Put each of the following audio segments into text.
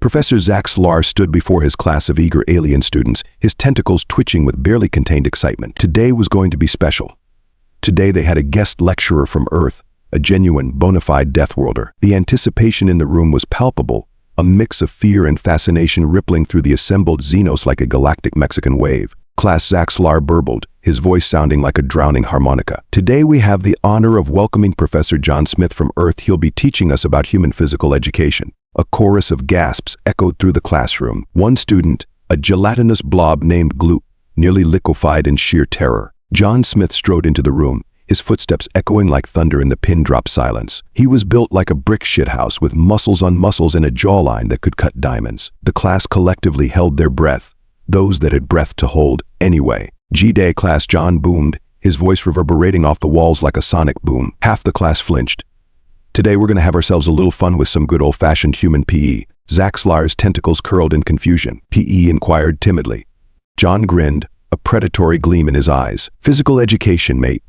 Professor Zaxlar stood before his class of eager alien students, his tentacles twitching with barely contained excitement. Today was going to be special. Today they had a guest lecturer from Earth, a genuine, bona fide Deathworlder. The anticipation in the room was palpable, a mix of fear and fascination rippling through the assembled Xenos like a galactic Mexican wave. Class Zaxlar burbled, his voice sounding like a drowning harmonica. Today we have the honor of welcoming Professor John Smith from Earth. He'll be teaching us about human physical education. A chorus of gasps echoed through the classroom. One student, a gelatinous blob named Gloop, nearly liquefied in sheer terror. John Smith strode into the room, his footsteps echoing like thunder in the pin-drop silence. He was built like a brick shithouse with muscles on muscles and a jawline that could cut diamonds. The class collectively held their breath, those that had breath to hold anyway. G-Day class, John boomed, his voice reverberating off the walls like a sonic boom. Half the class flinched. Today we're going to have ourselves a little fun with some good old-fashioned human PE. Zaxlar's tentacles curled in confusion. PE inquired timidly. John grinned, a predatory gleam in his eyes. Physical education, mate.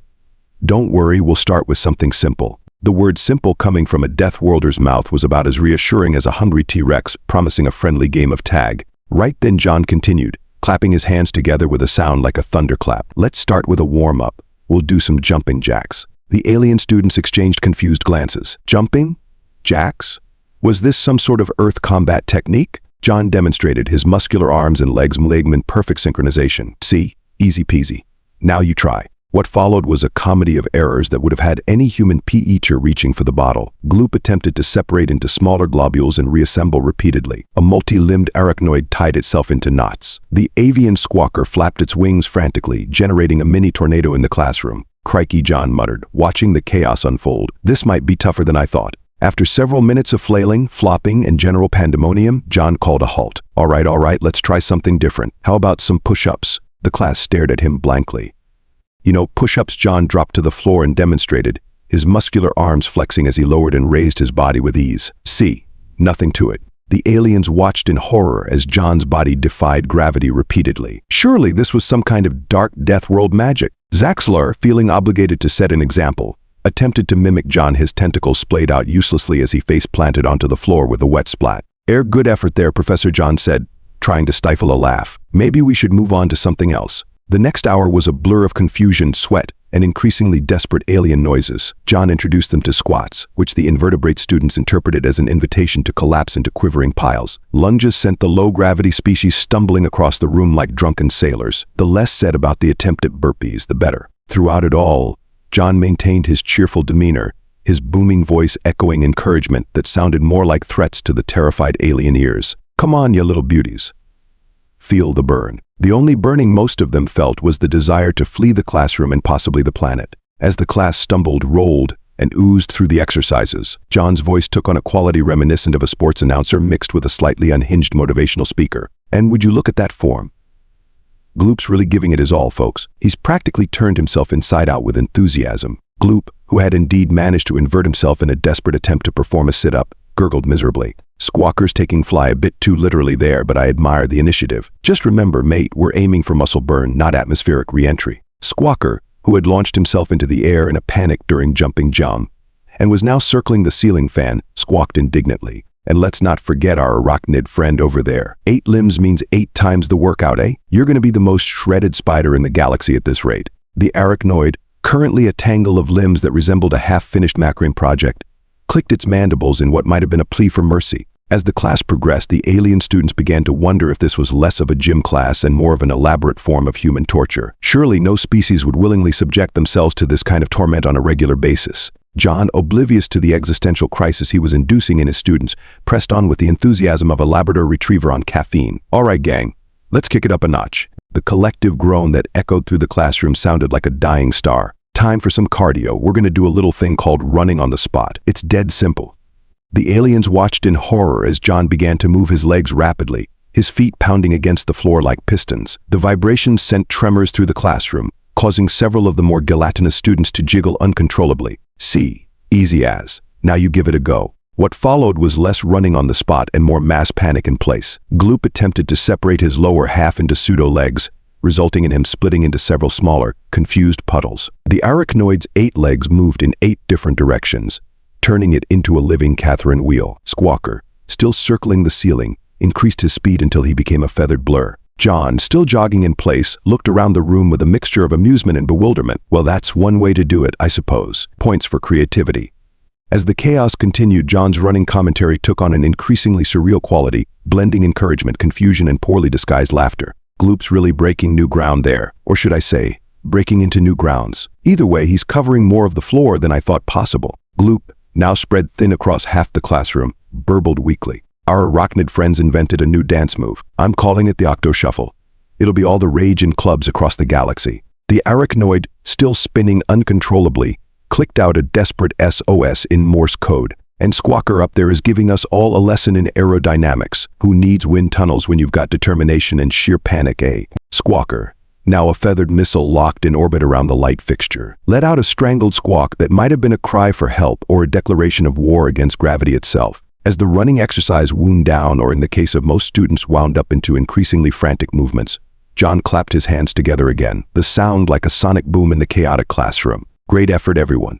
Don't worry, we'll start with something simple. The word simple coming from a Deathworlder's mouth was about as reassuring as a hungry T-Rex promising a friendly game of tag. Right then John continued, clapping his hands together with a sound like a thunderclap. Let's start with a warm-up. We'll do some jumping jacks. The alien students exchanged confused glances. Jumping? Jacks? Was this some sort of Earth combat technique? John demonstrated, his muscular arms and legs moving in perfect synchronization. See? Easy peasy. Now you try. What followed was a comedy of errors that would have had any human PE-ter reaching for the bottle. Gloop attempted to separate into smaller globules and reassemble repeatedly. A multi-limbed arachnoid tied itself into knots. The avian Squawker flapped its wings frantically, generating a mini tornado in the classroom. Crikey, John muttered, watching the chaos unfold. This might be tougher than I thought. After several minutes of flailing, flopping, and general pandemonium, John called a halt. All right, let's try something different. How about some push-ups? The class stared at him blankly. You know, push-ups. John dropped to the floor and demonstrated, his muscular arms flexing as he lowered and raised his body with ease. See, nothing to it. The aliens watched in horror as John's body defied gravity repeatedly. Surely this was some kind of dark Deathworld magic. Zaxlar, feeling obligated to set an example, attempted to mimic John. His tentacles splayed out uselessly as he face-planted onto the floor with a wet splat. Good effort there, Professor John said, trying to stifle a laugh. Maybe we should move on to something else. The next hour was a blur of confusion, sweat, and increasingly desperate alien noises. John introduced them to squats, which the invertebrate students interpreted as an invitation to collapse into quivering piles. Lunges sent the low-gravity species stumbling across the room like drunken sailors. The less said about the attempt at burpees, the better. Throughout it all, John maintained his cheerful demeanor, his booming voice echoing encouragement that sounded more like threats to the terrified alien ears. Come on, you little beauties. Feel the burn. The only burning most of them felt was the desire to flee the classroom and possibly the planet. As the class stumbled, rolled, and oozed through the exercises, John's voice took on a quality reminiscent of a sports announcer mixed with a slightly unhinged motivational speaker. And would you look at that form? Gloop's really giving it his all, folks. He's practically turned himself inside out with enthusiasm. Gloop, who had indeed managed to invert himself in a desperate attempt to perform a sit-up, gurgled miserably. Squawker's taking fly a bit too literally there, but I admire the initiative. Just remember, mate, we're aiming for muscle burn, not atmospheric re-entry. Squawker, who had launched himself into the air in a panic during jumping jump, and was now circling the ceiling fan, squawked indignantly. And let's not forget our Arachnoid friend over there. 8 limbs means 8 times the workout, eh? You're gonna be the most shredded spider in the galaxy at this rate. The Arachnoid, currently a tangle of limbs that resembled a half-finished Macrame project, clicked its mandibles in what might have been a plea for mercy. As the class progressed, the alien students began to wonder if this was less of a gym class and more of an elaborate form of human torture. Surely no species would willingly subject themselves to this kind of torment on a regular basis. John, oblivious to the existential crisis he was inducing in his students, pressed on with the enthusiasm of a Labrador retriever on caffeine. All right, gang, let's kick it up a notch. The collective groan that echoed through the classroom sounded like a dying star. Time for some cardio. We're going to do a little thing called running on the spot. It's dead simple. The aliens watched in horror as John began to move his legs rapidly, his feet pounding against the floor like pistons. The vibrations sent tremors through the classroom, causing several of the more gelatinous students to jiggle uncontrollably. See, easy as. Now you give it a go. What followed was less running on the spot and more mass panic in place. Gloop attempted to separate his lower half into pseudo-legs, resulting in him splitting into several smaller, confused puddles. The Arachnoid's 8 legs moved in 8 different directions, turning it into a living Catherine wheel. Squawker, still circling the ceiling, increased his speed until he became a feathered blur. John, still jogging in place, looked around the room with a mixture of amusement and bewilderment. Well, that's one way to do it, I suppose. Points for creativity. As the chaos continued, John's running commentary took on an increasingly surreal quality, blending encouragement, confusion, and poorly disguised laughter. Gloop's really breaking new ground there, or should I say, breaking into new grounds. Either way, he's covering more of the floor than I thought possible. Gloop, now spread thin across half the classroom, burbled weakly. Our arachnid friends invented a new dance move. I'm calling it the Octo Shuffle. It'll be all the rage in clubs across the galaxy. The Arachnoid, still spinning uncontrollably, clicked out a desperate SOS in Morse code. And Squawker up there is giving us all a lesson in aerodynamics. Who needs wind tunnels when you've got determination and sheer panic, eh? Squawker, now a feathered missile locked in orbit around the light fixture, let out a strangled squawk that might have been a cry for help or a declaration of war against gravity itself. As the running exercise wound down, or in the case of most students wound up into increasingly frantic movements, John clapped his hands together again, the sound like a sonic boom in the chaotic classroom. Great effort, everyone.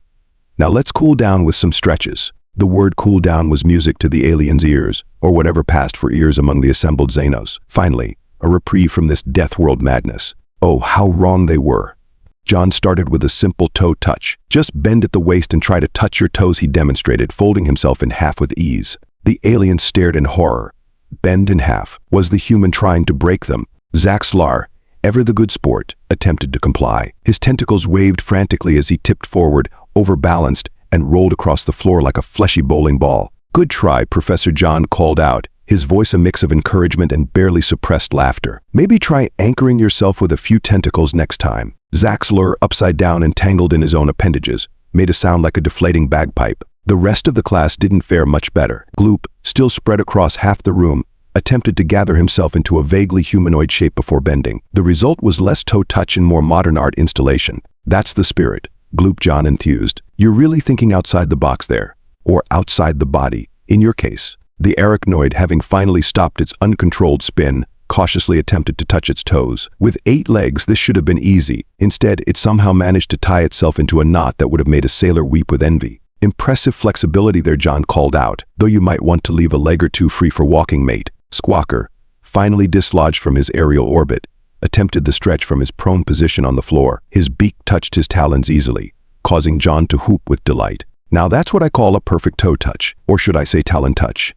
Now let's cool down with some stretches. The word cool down was music to the aliens' ears, or whatever passed for ears among the assembled Xenos. Finally, a reprieve from this deathworld madness. Oh, how wrong they were. John started with a simple toe touch. Just bend at the waist and try to touch your toes, he demonstrated, folding himself in half with ease. The aliens stared in horror. Bend in half. Was the human trying to break them? Zaxlar, ever the good sport, attempted to comply. His tentacles waved frantically as he tipped forward, overbalanced, and rolled across the floor like a fleshy bowling ball. Good try, Professor John called out, his voice a mix of encouragement and barely suppressed laughter. Maybe try anchoring yourself with a few tentacles next time. Zaxlar, upside down and tangled in his own appendages, made a sound like a deflating bagpipe. The rest of the class didn't fare much better. Gloop, still spread across half the room, attempted to gather himself into a vaguely humanoid shape before bending. The result was less toe touch and more modern art installation. That's the spirit, Gloop, John enthused. You're really thinking outside the box there. Or outside the body, in your case. The Arachnoid, having finally stopped its uncontrolled spin, cautiously attempted to touch its toes. With 8 legs, this should have been easy. Instead, it somehow managed to tie itself into a knot that would have made a sailor weep with envy. Impressive flexibility there, John called out, though you might want to leave a leg or two free for walking, mate. Squawker, finally dislodged from his aerial orbit, attempted the stretch from his prone position on the floor. His beak touched his talons easily, causing John to whoop with delight. Now that's what I call a perfect toe touch, or should I say talon touch.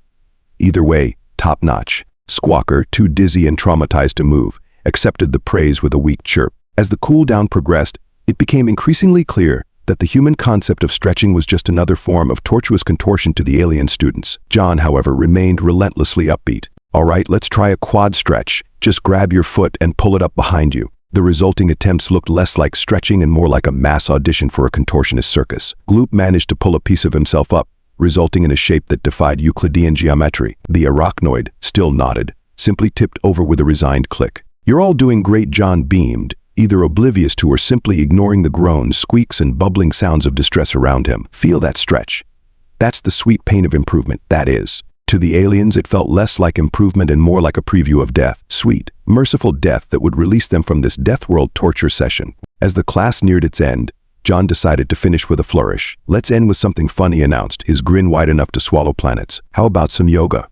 Either way, top-notch. Squawker, too dizzy and traumatized to move, accepted the praise with a weak chirp. As the cool-down progressed, it became increasingly clear that the human concept of stretching was just another form of tortuous contortion to the alien students. John, however, remained relentlessly upbeat. All right, let's try a quad stretch. Just grab your foot and pull it up behind you. The resulting attempts looked less like stretching and more like a mass audition for a contortionist circus. Gloop managed to pull a piece of himself up, resulting in a shape that defied Euclidean geometry. The Arachnoid, still nodded, simply tipped over with a resigned click. You're all doing great, John beamed, either oblivious to or simply ignoring the groans, squeaks, and bubbling sounds of distress around him. Feel that stretch. That's the sweet pain of improvement, that is. To the aliens, it felt less like improvement and more like a preview of death. Sweet, merciful death that would release them from this Deathworld torture session. As the class neared its end, John decided to finish with a flourish. Let's end with something fun, he announced, his grin wide enough to swallow planets. How about some yoga?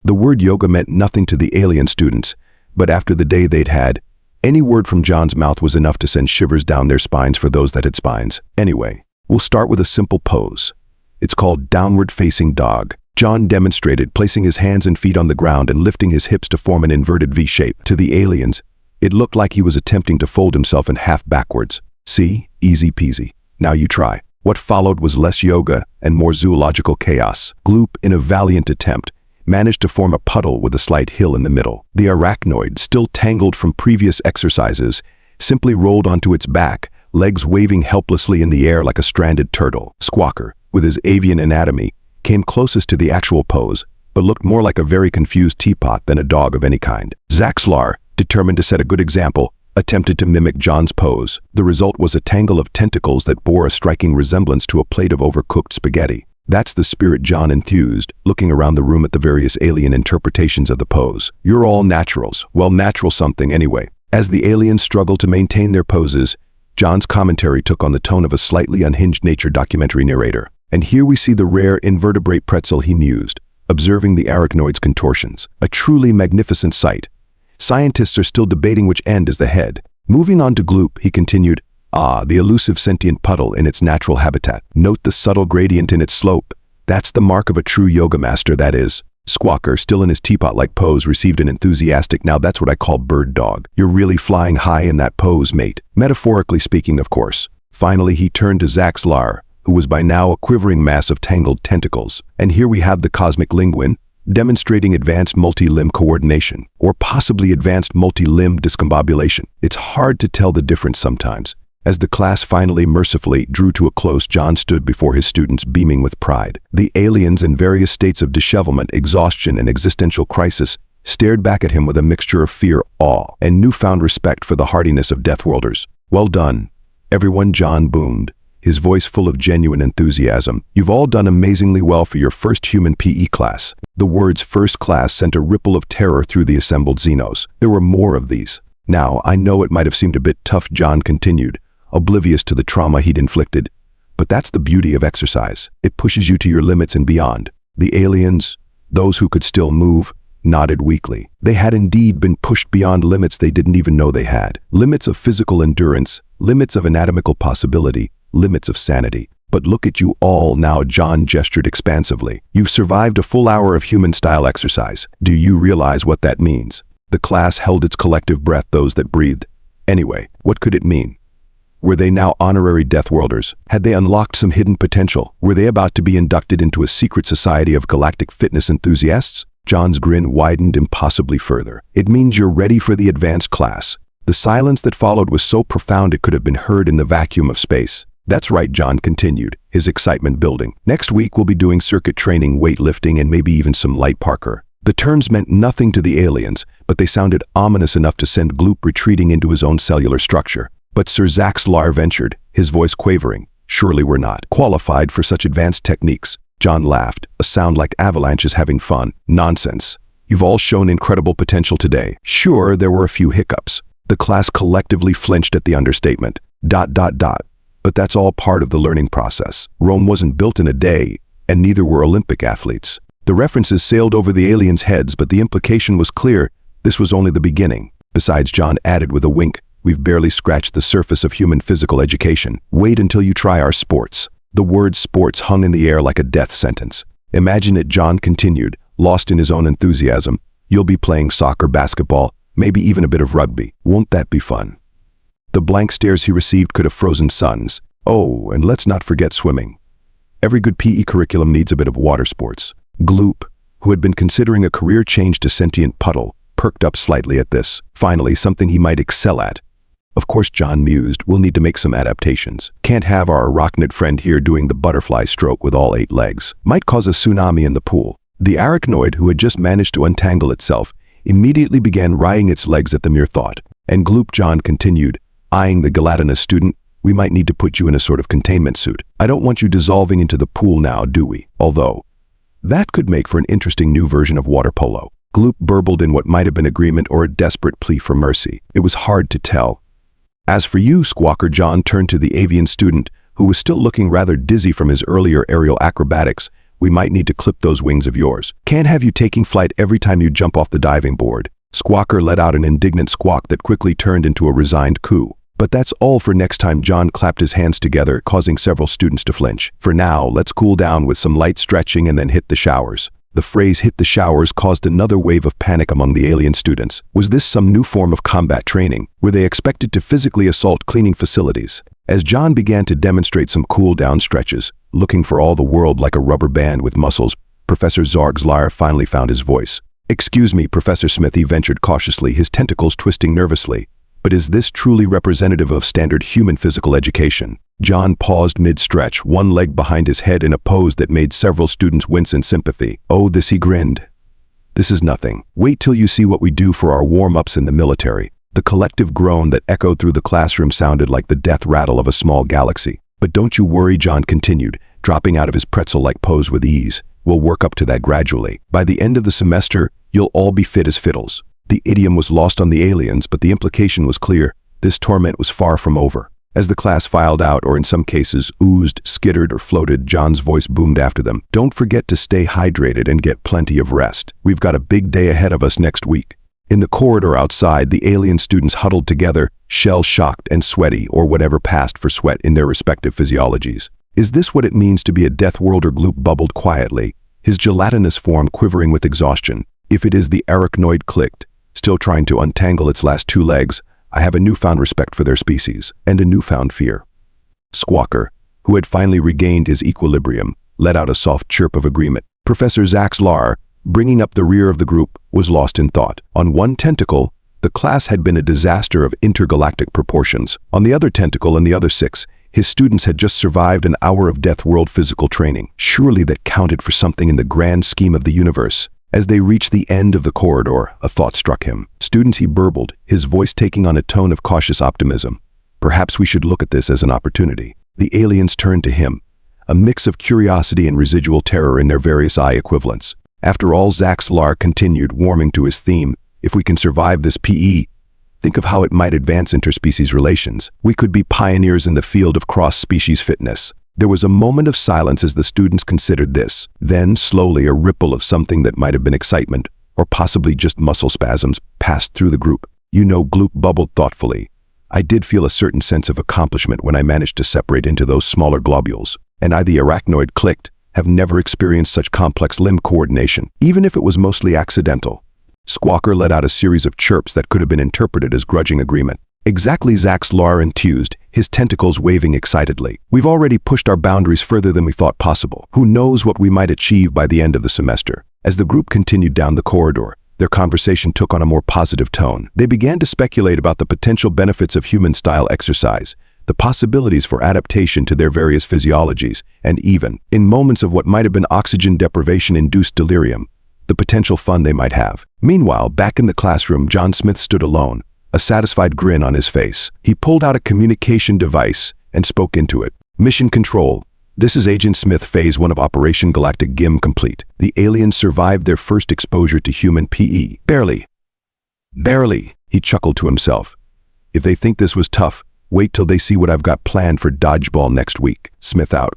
The word yoga meant nothing to the alien students, but after the day they'd had, any word from John's mouth was enough to send shivers down their spines for those that had spines. Anyway, we'll start with a simple pose. It's called downward-facing dog. John demonstrated, placing his hands and feet on the ground and lifting his hips to form an inverted V shape. To the aliens, it looked like he was attempting to fold himself in half backwards. See? Easy peasy. Now you try. What followed was less yoga and more zoological chaos. Gloop, in a valiant attempt, managed to form a puddle with a slight hill in the middle. The Arachnoid, still tangled from previous exercises, simply rolled onto its back, legs waving helplessly in the air like a stranded turtle. Squawker, with his avian anatomy, came closest to the actual pose, but looked more like a very confused teapot than a dog of any kind. Zaxlar, determined to set a good example, attempted to mimic John's pose. The result was a tangle of tentacles that bore a striking resemblance to a plate of overcooked spaghetti. That's the spirit, John enthused, looking around the room at the various alien interpretations of the pose. You're all naturals. Well, natural something anyway. As the aliens struggled to maintain their poses, John's commentary took on the tone of a slightly unhinged nature documentary narrator. And here we see the rare invertebrate pretzel, he mused, observing the Arachnoid's contortions. A truly magnificent sight. Scientists are still debating which end is the head. Moving on to Gloop, he continued, the elusive sentient puddle in its natural habitat. Note the subtle gradient in its slope. That's the mark of a true yoga master, that is. Squawker, still in his teapot-like pose, received an enthusiastic, "Now that's what I call bird dog. You're really flying high in that pose, mate." Metaphorically speaking, of course. Finally, he turned to Zaxlar, who was by now a quivering mass of tangled tentacles. And here we have the cosmic linguine, demonstrating advanced multi-limb coordination, or possibly advanced multi-limb discombobulation. It's hard to tell the difference sometimes. As the class finally mercifully drew to a close, John stood before his students beaming with pride. The aliens, in various states of dishevelment, exhaustion, and existential crisis, stared back at him with a mixture of fear, awe, and newfound respect for the hardiness of Deathworlders. "Well done, everyone," John boomed, his voice full of genuine enthusiasm. "You've all done amazingly well for your first human PE class." The words "first class" sent a ripple of terror through the assembled Xenos. There were more of these. "Now, I know it might have seemed a bit tough," John continued, oblivious to the trauma he'd inflicted. "But that's the beauty of exercise. It pushes you to your limits and beyond." The aliens, those who could still move, nodded weakly. They had indeed been pushed beyond limits they didn't even know they had. Limits of physical endurance, limits of anatomical possibility, limits of sanity. "But look at you all now," John gestured expansively. "You've survived a full hour of human-style exercise. Do you realize what that means?" The class held its collective breath, those that breathed. Anyway, what could it mean? Were they now honorary Deathworlders? Had they unlocked some hidden potential? Were they about to be inducted into a secret society of galactic fitness enthusiasts? John's grin widened impossibly further. "It means you're ready for the advanced class." The silence that followed was so profound it could have been heard in the vacuum of space. "That's right," John continued, his excitement building. "Next week we'll be doing circuit training, weightlifting, and maybe even some light parkour." The terms meant nothing to the aliens, but they sounded ominous enough to send Gloop retreating into his own cellular structure. "But Sir Zaxlar ventured, his voice quavering, surely we're not qualified for such advanced techniques." John laughed, a sound like avalanches having fun. "Nonsense. You've all shown incredible potential today." Sure, there were a few hiccups. The class collectively flinched at the understatement. ... But that's all part of the learning process. Rome wasn't built in a day, and neither were Olympic athletes. The references sailed over the aliens' heads, but the implication was clear. This was only the beginning. Besides, John added with a wink, "We've barely scratched the surface of human physical education. Wait until you try our sports." The word sports hung in the air like a death sentence. "Imagine it," John continued, lost in his own enthusiasm. "You'll be playing soccer, basketball, maybe even a bit of rugby. Won't that be fun?" The blank stares he received could have frozen suns. Oh, and let's not forget swimming. Every good PE curriculum needs a bit of water sports. Gloop, who had been considering a career change to sentient puddle, perked up slightly at this. Finally, something he might excel at. "Of course," John mused, "we'll need to make some adaptations. Can't have our arachnid friend here doing the butterfly stroke with all 8 legs. Might cause a tsunami in the pool." The Arachnoid, who had just managed to untangle itself, immediately began wrying its legs at the mere thought. "And Gloop," John continued, eyeing the gelatinous student, "we might need to put you in a sort of containment suit. I don't want you dissolving into the pool now, do we? Although, that could make for an interesting new version of water polo." Gloop burbled in what might have been agreement or a desperate plea for mercy. It was hard to tell. "As for you, Squawker," John turned to the avian student, who was still looking rather dizzy from his earlier aerial acrobatics. "We might need to clip those wings of yours. Can't have you taking flight every time you jump off the diving board." Squawker let out an indignant squawk that quickly turned into a resigned coo. "But that's all for next time." John clapped his hands together, causing several students to flinch. "For now, let's cool down with some light stretching and then hit the showers." The phrase "hit the showers" caused another wave of panic among the alien students. Was this some new form of combat training? Were they expected to physically assault cleaning facilities? As John began to demonstrate some cool-down stretches, looking for all the world like a rubber band with muscles, Professor Zaxlar finally found his voice. "Excuse me, Professor Smith," he ventured cautiously, his tentacles twisting nervously. "But is this truly representative of standard human physical education?" John paused mid-stretch, one leg behind his head in a pose that made several students wince in sympathy. "Oh, this," he grinned. "This is nothing. Wait till you see what we do for our warm-ups in the military." The collective groan that echoed through the classroom sounded like the death rattle of a small galaxy. "But don't you worry," John continued, dropping out of his pretzel-like pose with ease. "We'll work up to that gradually. By the end of the semester, you'll all be fit as fiddles." The idiom was lost on the aliens, but the implication was clear. This torment was far from over. As the class filed out, or in some cases oozed, skittered, or floated, John's voice boomed after them. Don't forget to stay hydrated and get plenty of rest. We've got a big day ahead of us next week. In the corridor outside, the alien students huddled together, shell-shocked and sweaty, or whatever passed for sweat in their respective physiologies. Is this what it means to be a Deathworlder? Gloop bubbled quietly, his gelatinous form quivering with exhaustion. If it is, the Arachnoid clicked, still trying to untangle its last two legs. I have a newfound respect for their species, and a newfound fear. Squawker, who had finally regained his equilibrium, let out a soft chirp of agreement. Professor Zaxlar, bringing up the rear of the group, was lost in thought. On one tentacle, the class had been a disaster of intergalactic proportions. On the other tentacle and the other six, his students had just survived an hour of Deathworld physical training. Surely that counted for something in the grand scheme of the universe. As they reached the end of the corridor, a thought struck him. Students, he burbled, his voice taking on a tone of cautious optimism. Perhaps we should look at this as an opportunity. The aliens turned to him, a mix of curiosity and residual terror in their various eye equivalents. After all, Zaxlar continued, warming to his theme, if we can survive this PE, think of how it might advance interspecies relations. We could be pioneers in the field of cross-species fitness. There was a moment of silence as the students considered this. Then, slowly, a ripple of something that might have been excitement, or possibly just muscle spasms, passed through the group. You know, Gloop bubbled thoughtfully. I did feel a certain sense of accomplishment when I managed to separate into those smaller globules. And I, the Arachnoid, clicked, have never experienced such complex limb coordination, even if it was mostly accidental. Squawker let out a series of chirps that could have been interpreted as grudging agreement. Exactly, Zaxlar enthused, his tentacles waving excitedly. We've already pushed our boundaries further than we thought possible. Who knows what we might achieve by the end of the semester? As the group continued down the corridor, their conversation took on a more positive tone. They began to speculate about the potential benefits of human-style exercise, the possibilities for adaptation to their various physiologies, and even, in moments of what might have been oxygen deprivation-induced delirium, the potential fun they might have. Meanwhile, back in the classroom, John Smith stood alone, a satisfied grin on his face. He pulled out a communication device and spoke into it. Mission Control. This is Agent Smith, Phase 1 of Operation Galactic GIM complete. The aliens survived their first exposure to human PE. Barely. Barely, he chuckled to himself. If they think this was tough, wait till they see what I've got planned for dodgeball next week. Smith out.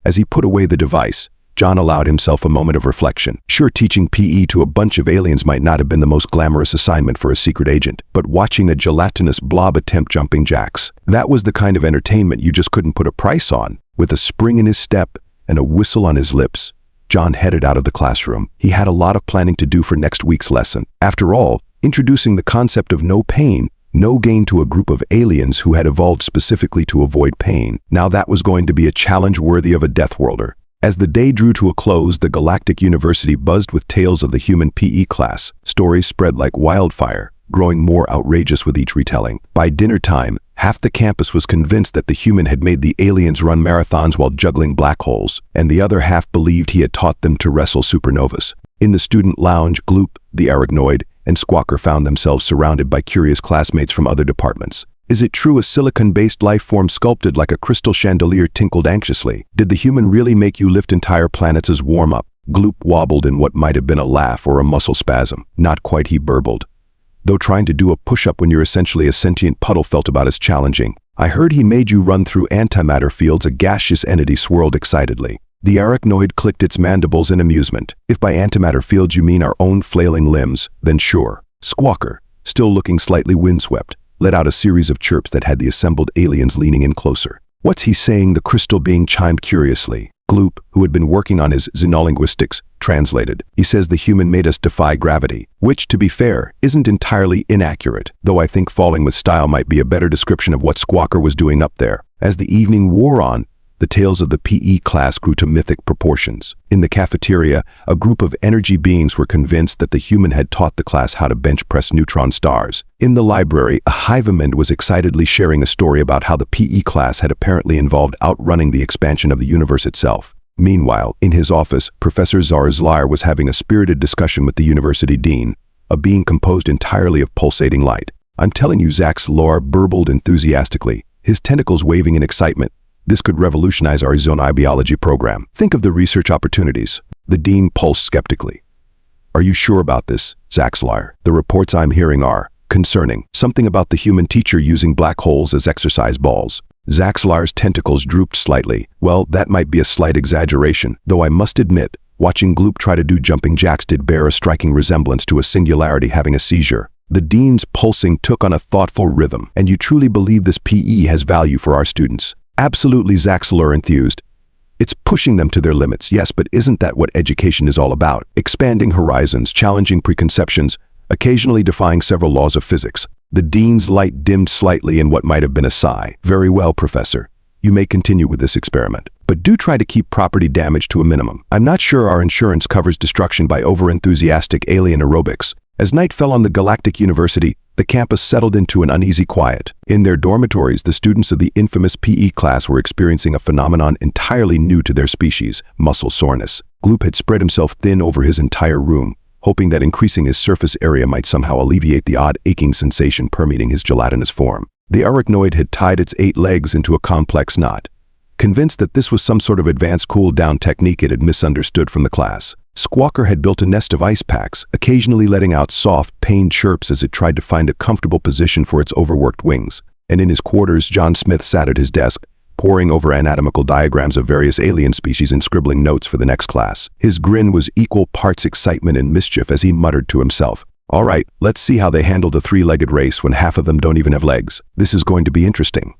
As he put away the device, John allowed himself a moment of reflection. Sure, teaching PE to a bunch of aliens might not have been the most glamorous assignment for a secret agent, but watching a gelatinous blob attempt jumping jacks, that was the kind of entertainment you just couldn't put a price on. With a spring in his step and a whistle on his lips, John headed out of the classroom. He had a lot of planning to do for next week's lesson. After all, introducing the concept of no pain, no gain to a group of aliens who had evolved specifically to avoid pain. Now that was going to be a challenge worthy of a Deathworlder. As the day drew to a close, the Galactic University buzzed with tales of the human PE class. Stories spread like wildfire, growing more outrageous with each retelling. By dinner time, half the campus was convinced that the human had made the aliens run marathons while juggling black holes, and the other half believed he had taught them to wrestle supernovas. In the student lounge, Gloop, the Arachnoid, and Squawker found themselves surrounded by curious classmates from other departments. Is it true a silicon-based life form sculpted like a crystal chandelier tinkled anxiously? Did the human really make you lift entire planets as warm-up? Gloop wobbled in what might have been a laugh or a muscle spasm. Not quite, he burbled. Though trying to do a push-up when you're essentially a sentient puddle felt about as challenging. I heard he made you run through antimatter fields. A gaseous entity swirled excitedly. The Arachnoid clicked its mandibles in amusement. If by antimatter fields you mean our own flailing limbs, then sure. Squawker, still looking slightly windswept, let out a series of chirps that had the assembled aliens leaning in closer. What's he saying? The crystal being chimed curiously. Gloop, who had been working on his xenolinguistics, translated. He says the human made us defy gravity, which, to be fair, isn't entirely inaccurate, though I think falling with style might be a better description of what Squawker was doing up there. As the evening wore on, the tales of the PE class grew to mythic proportions. In the cafeteria, a group of energy beings were convinced that the human had taught the class how to bench press neutron stars. In the library, a Hivamend was excitedly sharing a story about how the PE class had apparently involved outrunning the expansion of the universe itself. Meanwhile, in his office, Professor Zarzlar was having a spirited discussion with the university dean, a being composed entirely of pulsating light. I'm telling you, Zaxlar burbled enthusiastically, his tentacles waving in excitement. This could revolutionize our SCI biology program. Think of the research opportunities. The dean pulsed skeptically. Are you sure about this, Zaxlar? The reports I'm hearing are, concerning. Something about the human teacher using black holes as exercise balls. Zaxlar's tentacles drooped slightly. Well, that might be a slight exaggeration, though I must admit, watching Gloop try to do jumping jacks did bear a striking resemblance to a singularity having a seizure. The dean's pulsing took on a thoughtful rhythm. And you truly believe this PE has value for our students? Absolutely, Zaxlar enthused. It's pushing them to their limits, yes, but isn't that what education is all about? Expanding horizons, challenging preconceptions, occasionally defying several laws of physics. The dean's light dimmed slightly in what might have been a sigh. Very well, Professor. You may continue with this experiment, but do try to keep property damage to a minimum. I'm not sure our insurance covers destruction by overenthusiastic alien aerobics. As night fell on the Galactic University, the campus settled into an uneasy quiet. In their dormitories, the students of the infamous PE class were experiencing a phenomenon entirely new to their species, muscle soreness. Gloop had spread himself thin over his entire room, hoping that increasing his surface area might somehow alleviate the odd aching sensation permeating his gelatinous form. The Arachnoid had tied its 8 legs into a complex knot. Convinced that this was some sort of advanced cool-down technique it had misunderstood from the class, Squawker had built a nest of ice packs, occasionally letting out soft, pained chirps as it tried to find a comfortable position for its overworked wings. And in his quarters, John Smith sat at his desk, poring over anatomical diagrams of various alien species and scribbling notes for the next class. His grin was equal parts excitement and mischief as he muttered to himself, "All right, let's see how they handle the 3-legged race when half of them don't even have legs. This is going to be interesting."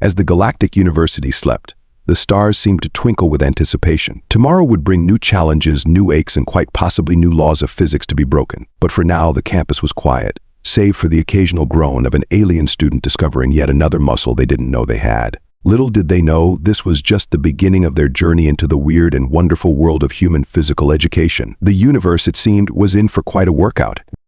As the Galactic University slept, the stars seemed to twinkle with anticipation. Tomorrow would bring new challenges, new aches, and quite possibly new laws of physics to be broken. But for now, the campus was quiet, save for the occasional groan of an alien student discovering yet another muscle they didn't know they had. Little did they know, this was just the beginning of their journey into the weird and wonderful world of human physical education. The universe, it seemed, was in for quite a workout.